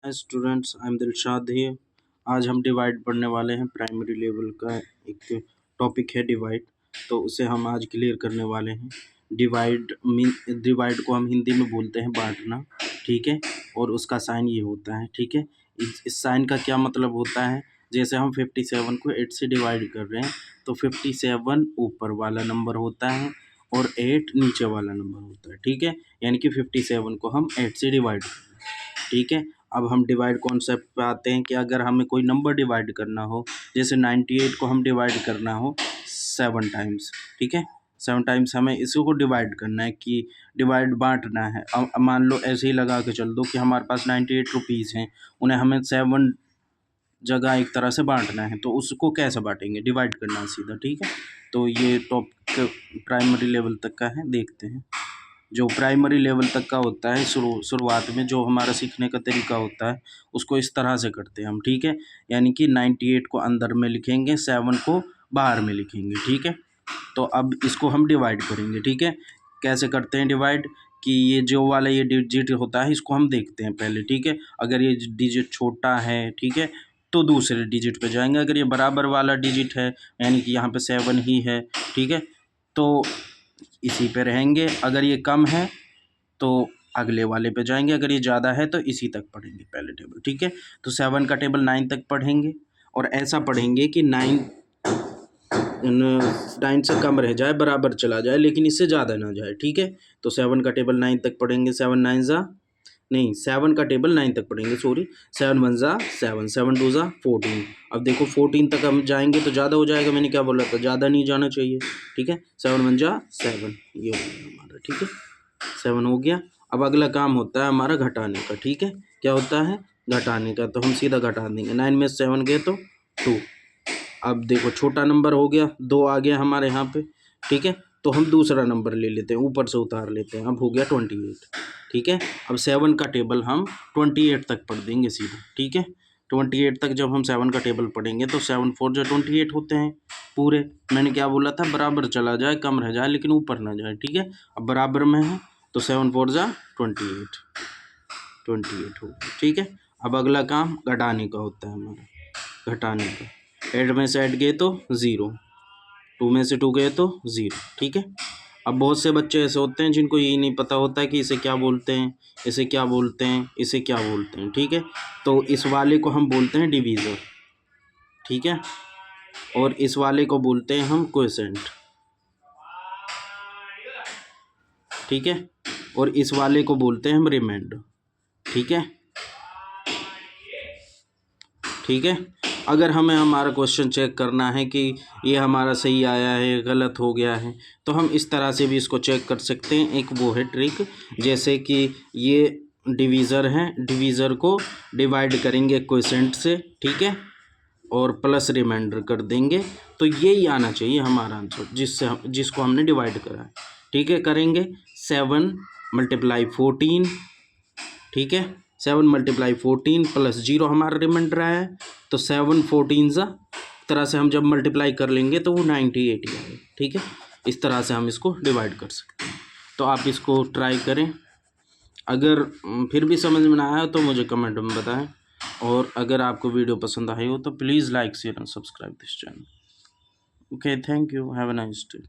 Hi students, I am Dilshad here. आज हम divide पढ़ने वाले हैं। प्राइमरी लेवल का एक टॉपिक है डिवाइड, तो उसे हम आज क्लियर करने वाले हैं। डिवाइड को हम हिंदी में बोलते हैं बांटना, ठीक है। और उसका साइन ये होता है, ठीक है। इस साइन का क्या मतलब होता है, जैसे हम 57 को 8 से डिवाइड कर रहे हैं तो 57 ऊपर वाला नंबर होता है और 8 नीचे वाला नंबर होता है, ठीक है। यानी कि 57 को हम 8 से डिवाइड कर रहे हैं, ठीक है। अब हम डिवाइड कॉन्सेप्ट पे आते हैं कि अगर हमें कोई नंबर डिवाइड करना हो, जैसे 98 को हम डिवाइड करना हो 7 टाइम्स, ठीक है। 7 टाइम्स हमें इसी को डिवाइड करना है कि डिवाइड बांटना है। अब मान लो ऐसे ही लगा के चल दो कि हमारे पास 98 रुपीज़ हैं, उन्हें हमें 7 जगह एक तरह से बांटना है, तो उसको कैसे बांटेंगे, डिवाइड करना है सीधा, ठीक है। तो ये टॉपिक प्राइमरी लेवल तक का है, देखते हैं। जो प्राइमरी लेवल तक का होता है, शुरुआत में जो हमारा सीखने का तरीका होता है उसको इस तरह से करते हैं हम, ठीक है। यानी कि 98 को अंदर में लिखेंगे, 7 को बाहर में लिखेंगे, ठीक है। तो अब इसको हम डिवाइड करेंगे, ठीक है। कैसे करते हैं डिवाइड, कि ये जो वाला ये डिजिट होता है इसको हम देखते हैं पहले, ठीक है। अगर ये डिजिट छोटा है, ठीक है, तो दूसरे डिजिट पे जाएंगे। अगर ये बराबर वाला डिजिट है, यानी कि यहाँ पे 7 ही है, ठीक है, तो इसी पे रहेंगे। अगर ये कम है तो अगले वाले पे जाएंगे, अगर ये ज़्यादा है तो इसी तक पढ़ेंगे पहले टेबल, ठीक है। तो 7 का टेबल 9 तक पढ़ेंगे और ऐसा पढ़ेंगे कि 9 से कम रह जाए, बराबर चला जाए, लेकिन इससे ज़्यादा ना जाए, ठीक है। तो 7 का टेबल 9 तक पढ़ेंगे। 7 का टेबल 9 तक पढ़ेंगे, सॉरी। 7 1 ज़ा 7, 7 2 ज़ा 14। अब देखो 14 तक हम जाएंगे तो ज़्यादा हो जाएगा, मैंने क्या बोला था, ज़्यादा नहीं जाना चाहिए, ठीक है। 7 1 ज़ा 7, ये हो गया हमारा, ठीक है। 7 हो गया। अब अगला काम होता है हमारा घटाने का, ठीक है। क्या होता है, घटाने का। तो हम सीधा घटा देंगे, 9 में 7 गए तो 2। अब देखो छोटा नंबर हो गया, 2 आ गया हमारे यहाँ पे, ठीक है। तो हम दूसरा नंबर ले लेते हैं, ऊपर से उतार लेते हैं। अब हो गया 28, ठीक है। अब 7 का टेबल हम 28 तक पढ़ देंगे सीधा, ठीक है। 28 तक जब हम 7 का टेबल पढ़ेंगे तो 7 4 जो 28 होते हैं पूरे। मैंने क्या बोला था, बराबर चला जाए, कम रह जाए लेकिन ऊपर ना जाए, ठीक है। अब बराबर में है तो 7 4 ज़ा 28 हो गया, ठीक है। अब अगला काम घटाने का होता है हमारा, घटाने का। 8 में से 8 गए तो 0, 2 में से 2 गए तो 0, ठीक है। अब बहुत से बच्चे ऐसे होते हैं जिनको ये नहीं पता होता है कि इसे क्या बोलते हैं, इसे क्या बोलते हैं, इसे क्या बोलते हैं, ठीक है। तो इस वाले को हम बोलते हैं डिवीज़र, ठीक है। और इस वाले को बोलते हैं हम क्वोशेंट, ठीक है। और इस वाले को बोलते हैं हम रिमाइंडर, ठीक है, ठीक है। अगर हमें हमारा क्वेश्चन चेक करना है कि ये हमारा सही आया है, गलत हो गया है, तो हम इस तरह से भी इसको चेक कर सकते हैं। एक वो है ट्रिक, जैसे कि ये डिवीज़र है, डिवीज़र को डिवाइड करेंगे क्वोशेंट से, ठीक है, और प्लस रिमाइंडर कर देंगे, तो यही आना चाहिए हमारा आंसर, जिसको हमने डिवाइड करा है, ठीक है। करेंगे 7 × 14, ठीक है। 7 × 14 प्लस 0 हमारा रिमाइंडर है, तो 7 14 ज़ा, तरह से हम जब मल्टीप्लाई कर लेंगे तो वो 98 ही आएगा, ठीक है। इस तरह से हम इसको डिवाइड कर सकते हैं। तो आप इसको ट्राई करें। अगर फिर भी समझ में ना आया तो मुझे कमेंट में बताएं, और अगर आपको वीडियो पसंद आई हो तो please like share and subscribe this channel. Okay, thank you, have a nice day.